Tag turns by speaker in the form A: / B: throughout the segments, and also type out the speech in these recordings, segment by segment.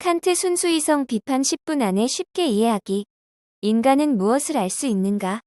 A: 칸트 순수이성 비판 10분 안에 쉽게 이해하기. 인간은 무엇을 알 수 있는가?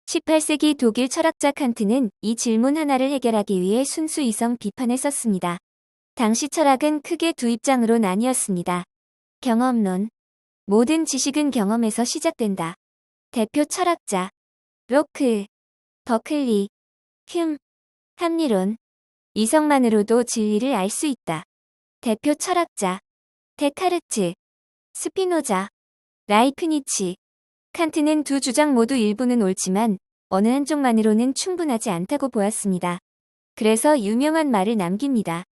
A: 18세기 독일 철학자 칸트는 이 질문 하나를 해결하기 위해 순수이성 비판을 썼습니다. 당시 철학은 크게 두 입장으로 나뉘었습니다. 경험론. 모든 지식은 경험에서 시작된다. 대표 철학자 로크, 버클리, 흄. 합리론. 이성만으로도 진리를 알 수 있다. 대표 철학자 데카르트, 스피노자, 라이프니치. 칸트는 두 주장 모두 일부는 옳지만 어느 한쪽만으로는 충분하지 않다고 보았습니다. 그래서 유명한 말을 남깁니다.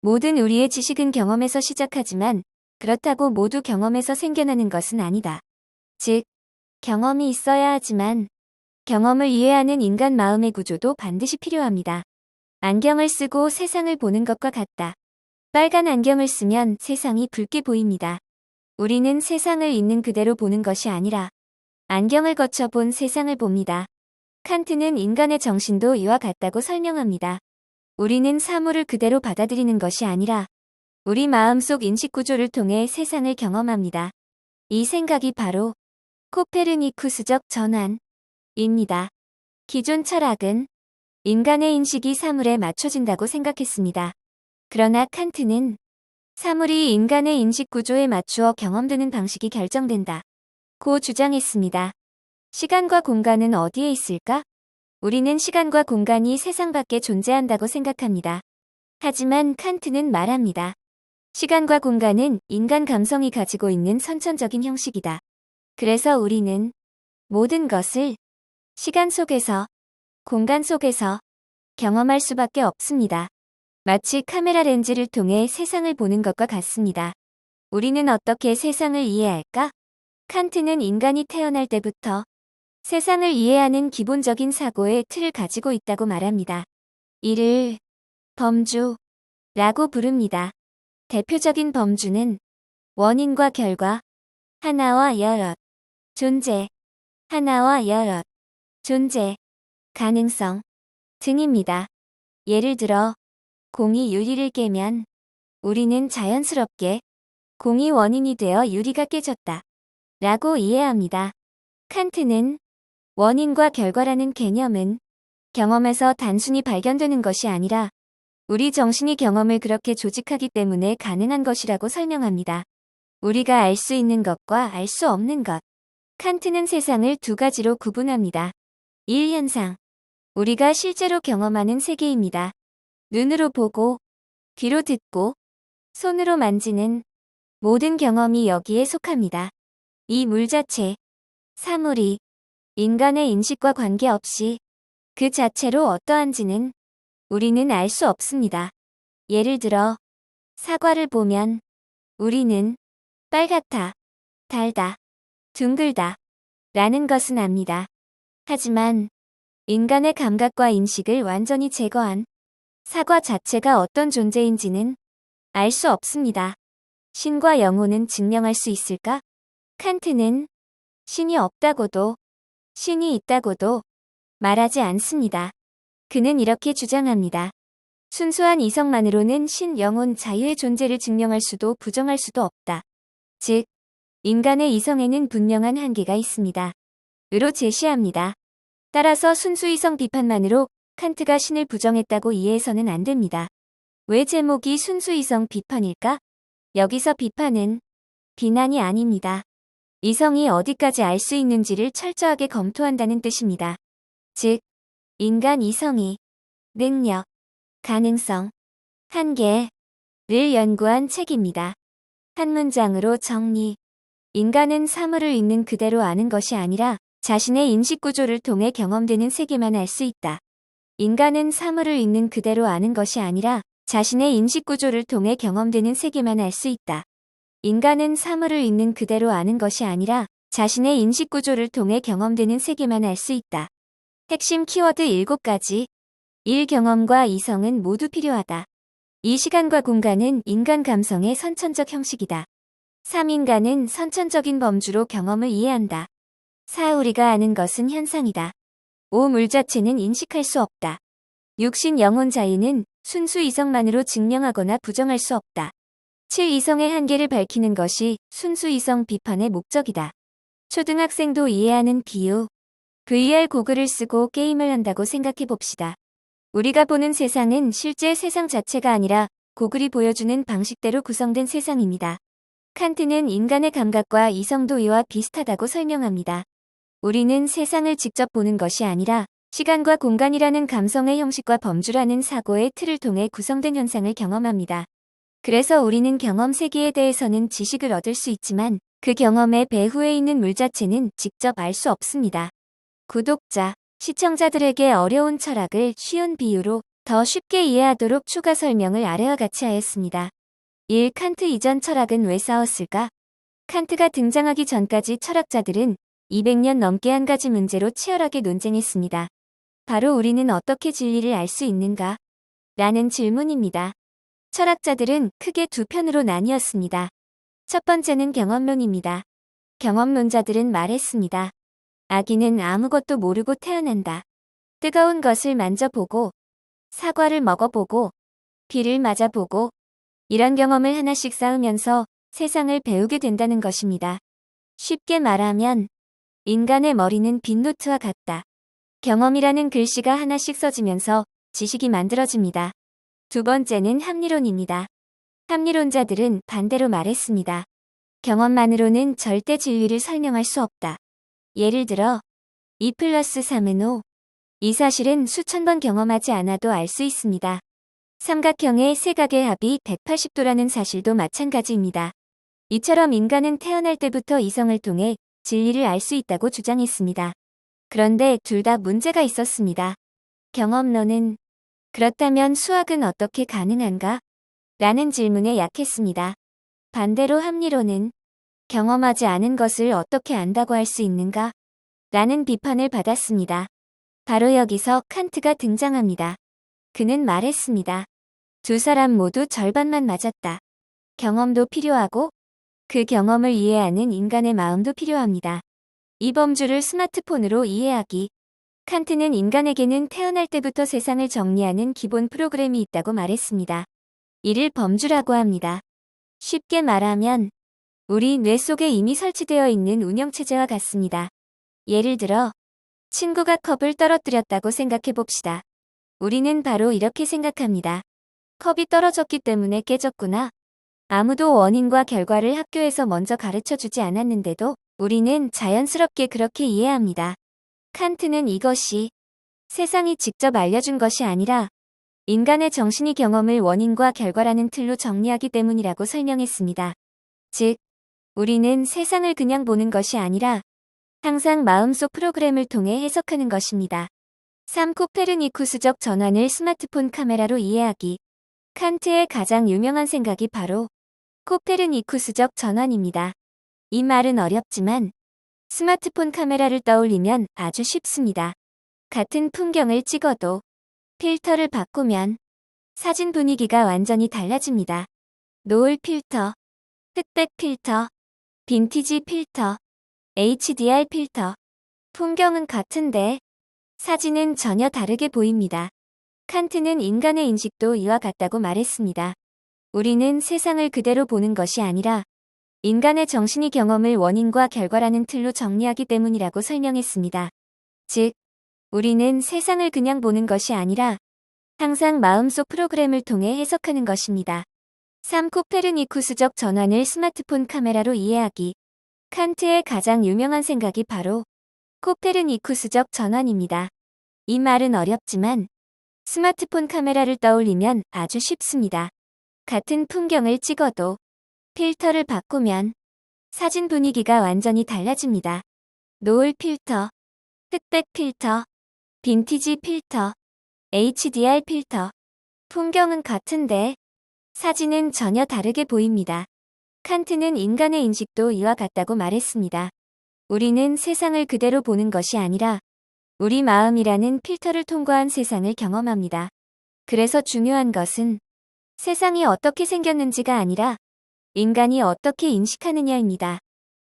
A: 모든 우리의 지식은 경험에서 시작하지만 그렇다고 모두 경험에서 생겨나는 것은 아니다. 즉, 경험이 있어야 하지만 경험을 이해하는 인간 마음의 구조도 반드시 필요합니다. 안경을 쓰고 세상을 보는 것과 같다. 빨간 안경을 쓰면 세상이 붉게 보입니다. 우리는 세상을 있는 그대로 보는 것이 아니라 안경을 거쳐 본 세상을 봅니다. 칸트는 인간의 정신도 이와 같다고 설명합니다. 우리는 사물을 그대로 받아들이는 것이 아니라 우리 마음속 인식구조를 통해 세상을 경험합니다. 이 생각이 바로 코페르니쿠스적 전환입니다. 기존 철학은 인간의 인식이 사물에 맞춰진다고 생각했습니다. 그러나 칸트는 사물이 인간의 인식구조에 맞추어 경험되는 방식이 결정된다 고 주장했습니다. 시간과 공간은 어디에 있을까? 우리는 시간과 공간이 세상 밖에 존재한다고 생각합니다. 하지만 칸트는 말합니다. 시간과 공간은 인간 감성이 가지고 있는 선천적인 형식이다. 그래서 우리는 모든 것을 시간 속에서, 공간 속에서 경험할 수밖에 없습니다. 마치 카메라 렌즈를 통해 세상을 보는 것과 같습니다. 우리는 어떻게 세상을 이해할까? 칸트는 인간이 태어날 때부터 세상을 이해하는 기본적인 사고의 틀을 가지고 있다고 말합니다. 이를 범주라고 부릅니다. 대표적인 범주는 원인과 결과, 하나와 여럿, 존재, 하나와 여럿, 존재, 가능성 등입니다. 예를 들어 공이 유리를 깨면 우리는 자연스럽게 공이 원인이 되어 유리가 깨졌다 라고 이해합니다. 칸트는 원인과 결과라는 개념은 경험에서 단순히 발견되는 것이 아니라 우리 정신이 경험을 그렇게 조직하기 때문에 가능한 것이라고 설명합니다. 우리가 알 수 있는 것과 알 수 없는 것. 칸트는 세상을 두 가지로 구분합니다. 1. 현상. 우리가 실제로 경험하는 세계입니다. 눈으로 보고, 귀로 듣고, 손으로 만지는 모든 경험이 여기에 속합니다. 이 물 자체, 사물이 인간의 인식과 관계없이 그 자체로 어떠한지는 우리는 알 수 없습니다. 예를 들어 사과를 보면 우리는 빨갛다, 달다, 둥글다 라는 것은 압니다. 하지만 인간의 감각과 인식을 완전히 제거한 사과 자체가 어떤 존재인지는 알 수 없습니다. 신과 영혼은 증명할 수 있을까? 칸트는 신이 없다고도 신이 있다고도 말하지 않습니다. 그는 이렇게 주장합니다. 순수한 이성만으로는 신, 영혼, 자유의 존재를 증명할 수도 부정할 수도 없다. 즉, 인간의 이성에는 분명한 한계가 있습니다. 으로 제시합니다. 따라서 순수이성 비판만으로 칸트가 신을 부정했다고 이해해서는 안 됩니다. 왜 제목이 순수이성 비판일까? 여기서 비판은 비난이 아닙니다. 이성이 어디까지 알 수 있는지를 철저하게 검토한다는 뜻입니다. 즉, 인간 이성이 능력, 가능성, 한계를 연구한 책입니다. 한 문장으로 정리. 인간은 사물을 있는 그대로 아는 것이 아니라 자신의 인식구조를 통해 경험되는 세계만 알 수 있다. 인간은 사물을 있는 그대로 아는 것이 아니라 자신의 인식구조를 통해 경험되는 세계만 알 수 있다. 인간은 사물을 있는 그대로 아는 것이 아니라 자신의 인식구조를 통해 경험되는 세계만 알 수 있다. 핵심 키워드 7가지. 1. 경험과 이성은 모두 필요하다. 이 시간과 공간은 인간 감성의 선천적 형식이다. 3. 인간은 선천적인 범주로 경험을 이해한다. 4. 우리가 아는 것은 현상이다. 5. 물 자체는 인식할 수 없다. 6. 신 영혼 자유는 순수 이성만으로 증명하거나 부정할 수 없다. 이성의 한계를 밝히는 것이 순수 이성 비판의 목적이다. 초등학생도 이해하는 비유. VR 고글을 쓰고 게임을 한다고 생각해 봅시다. 우리가 보는 세상은 실제 세상 자체가 아니라 고글이 보여주는 방식대로 구성된 세상입니다. 칸트는 인간의 감각과 이성도의와 비슷하다고 설명합니다. 우리는 세상을 직접 보는 것이 아니라 시간과 공간이라는 감성의 형식과 범주라는 사고의 틀을 통해 구성된 현상을 경험합니다. 그래서 우리는 경험 세계에 대해서는 지식을 얻을 수 있지만 그 경험의 배후에 있는 물 자체는 직접 알 수 없습니다. 구독자, 시청자들에게 어려운 철학을 쉬운 비유로 더 쉽게 이해하도록 추가 설명을 아래와 같이 하였습니다. 1. 칸트 이전 철학은 왜 싸웠을까? 칸트가 등장하기 전까지 철학자들은 200년 넘게 한 가지 문제로 치열하게 논쟁했습니다. 바로 우리는 어떻게 진리를 알 수 있는가? 라는 질문입니다. 철학자들은 크게 두 편으로 나뉘었습니다. 첫 번째는 경험론입니다. 경험론자들은 말했습니다. 아기는 아무것도 모르고 태어난다. 뜨거운 것을 만져보고, 사과를 먹어보고, 비를 맞아보고, 이런 경험을 하나씩 쌓으면서 세상을 배우게 된다는 것입니다. 쉽게 말하면 인간의 머리는 빈 노트와 같다. 경험이라는 글씨가 하나씩 써지면서 지식이 만들어집니다. 두 번째는 합리론입니다. 합리론자들은 반대로 말했습니다. 경험만으로는 절대 진리를 설명할 수 없다. 예를 들어 2+3은 5. 이 사실은 수천 번 경험하지 않아도 알 수 있습니다. 삼각형의 세각의 합이 180도라는 사실도 마찬가지입니다. 이처럼 인간은 태어날 때부터 이성을 통해 진리를 알 수 있다고 주장했습니다. 그런데 둘 다 문제가 있었습니다. 경험론은 그렇다면 수학은 어떻게 가능한가? 라는 질문에 약했습니다. 반대로 합리론은 경험하지 않은 것을 어떻게 안다고 할 수 있는가? 라는 비판을 받았습니다. 바로 여기서 칸트가 등장합니다. 그는 말했습니다. 두 사람 모두 절반만 맞았다. 경험도 필요하고 그 경험을 이해하는 인간의 마음도 필요합니다. 이 범주를 스마트폰으로 이해하기. 칸트는 인간에게는 태어날 때부터 세상을 정리하는 기본 프로그램이 있다고 말했습니다. 이를 범주라고 합니다. 쉽게 말하면 우리 뇌 속에 이미 설치되어 있는 운영체제와 같습니다. 예를 들어 친구가 컵을 떨어뜨렸다고 생각해 봅시다. 우리는 바로 이렇게 생각합니다. 컵이 떨어졌기 때문에 깨졌구나. 아무도 원인과 결과를 학교에서 먼저 가르쳐 주지 않았는데도 우리는 자연스럽게 그렇게 이해합니다. 칸트는 이것이 세상이 직접 알려준 것이 아니라 인간의 정신이 경험을 원인과 결과라는 틀로 정리하기 때문이라고 설명했습니다. 즉, 우리는 세상을 그냥 보는 것이 아니라 항상 마음속 프로그램을 통해 해석하는 것입니다. 3. 코페르니쿠스적 전환을 스마트폰 카메라로 이해하기. 칸트의 가장 유명한 생각이 바로 코페르니쿠스적 전환입니다. 이 말은 어렵지만 스마트폰 카메라를 떠올리면 아주 쉽습니다. 같은 풍경을 찍어도 필터를 바꾸면 사진 분위기가 완전히 달라집니다. 노을 필터, 흑백 필터, 빈티지 필터, HDR 필터. 풍경은 같은데 사진은 전혀 다르게 보입니다. 칸트는 인간의 인식도 이와 같다고 말했습니다. 우리는 세상을 그대로 보는 것이 아니라 인간의 정신이 경험을 원인과 결과라는 틀로 정리하기 때문이라고 설명했습니다. 즉, 우리는 세상을 그냥 보는 것이 아니라 항상 마음속 프로그램을 통해 해석하는 것입니다. 3. 코페르니쿠스적 전환을 스마트폰 카메라로 이해하기. 칸트의 가장 유명한 생각이 바로 코페르니쿠스적 전환입니다. 이 말은 어렵지만 스마트폰 카메라를 떠올리면 아주 쉽습니다. 같은 풍경을 찍어도 필터를 바꾸면 사진 분위기가 완전히 달라집니다. 노을 필터, 흑백 필터, 빈티지 필터, HDR 필터. 풍경은 같은데 사진은 전혀 다르게 보입니다. 칸트는 인간의 인식도 이와 같다고 말했습니다. 우리는 세상을 그대로 보는 것이 아니라 우리 마음이라는 필터를 통과한 세상을 경험합니다. 그래서 중요한 것은 세상이 어떻게 생겼는지가 아니라 인간이 어떻게 인식하느냐입니다.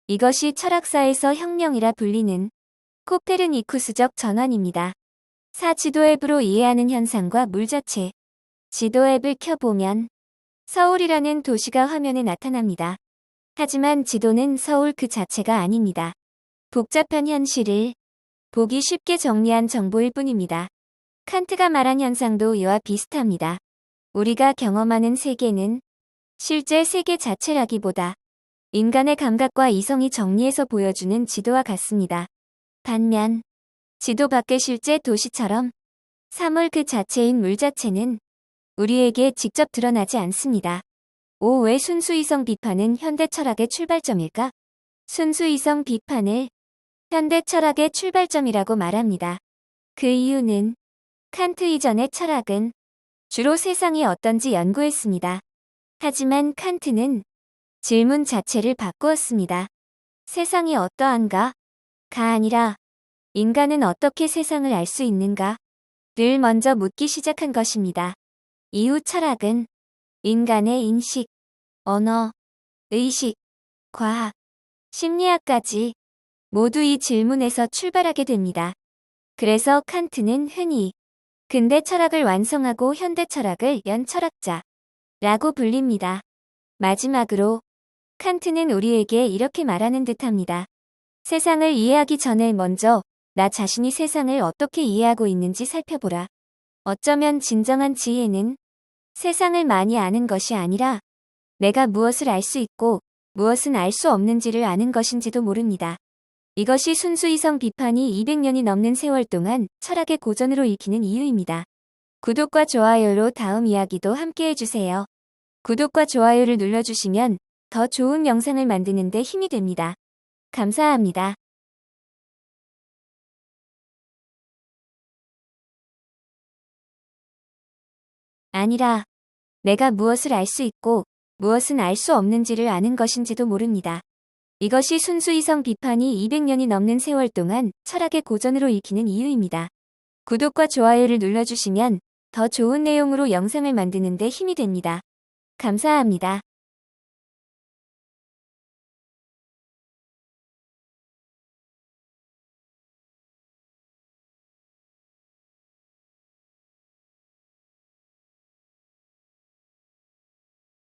A: 이것이 철학사에서 혁명이라 불리는 코페르니쿠스적 전환입니다. 4. 지도 앱으로 이해하는 현상과 물 자체. 지도 앱을 켜보면 서울이라는 도시가 화면에 나타납니다. 하지만 지도는 서울 그 자체가 아닙니다. 복잡한 현실을 보기 쉽게 정리한 정보일 뿐입니다. 칸트가 말한 현상도 이와 비슷합니다. 우리가 경험하는 세계는 실제 세계 자체라기보다 인간의 감각과 이성이 정리해서 보여주는 지도와 같습니다. 반면 지도 밖의 실제 도시처럼 사물 그 자체인 물 자체는 우리에게 직접 드러나지 않습니다. 왜 순수이성 비판은 현대 철학의 출발점일까? 순수이성 비판을 현대 철학의 출발점이라고 말합니다. 그 이유는 칸트 이전의 철학은 주로 세상이 어떤지 연구했습니다. 하지만 칸트는 질문 자체를 바꾸었습니다. 세상이 어떠한가? 가 아니라 인간은 어떻게 세상을 알 수 있는가? 를 먼저 묻기 시작한 것입니다. 이후 철학은 인간의 인식, 언어, 의식, 과학, 심리학까지 모두 이 질문에서 출발하게 됩니다. 그래서 칸트는 흔히 근대 철학을 완성하고 현대 철학을 연 철학자라고 불립니다. 마지막으로 칸트는 우리에게 이렇게 말하는 듯합니다. 세상을 이해하기 전에 먼저 나 자신이 세상을 어떻게 이해하고 있는지 살펴보라. 어쩌면 진정한 지혜는 세상을 많이 아는 것이 아니라 내가 무엇을 알 수 있고 무엇은 알 수 없는지를 아는 것인지도 모릅니다. 이것이 순수이성 비판이 200년이 넘는 세월 동안 철학의 고전으로 읽히는 이유입니다. 구독과 좋아요로 다음 이야기도 함께 해주세요. 구독과 좋아요를 눌러주시면 더 좋은 영상을 만드는 데 힘이 됩니다. 감사합니다. 아니라 내가 무엇을 알 수 있고 무엇은 알 수 없는지를 아는 것인지도 모릅니다. 이것이 순수이성 비판이 200년이 넘는 세월 동안 철학의 고전으로 읽히는 이유입니다. 구독과 좋아요를 눌러주시면 더 좋은 내용으로 영상을 만드는 데 힘이 됩니다. 감사합니다.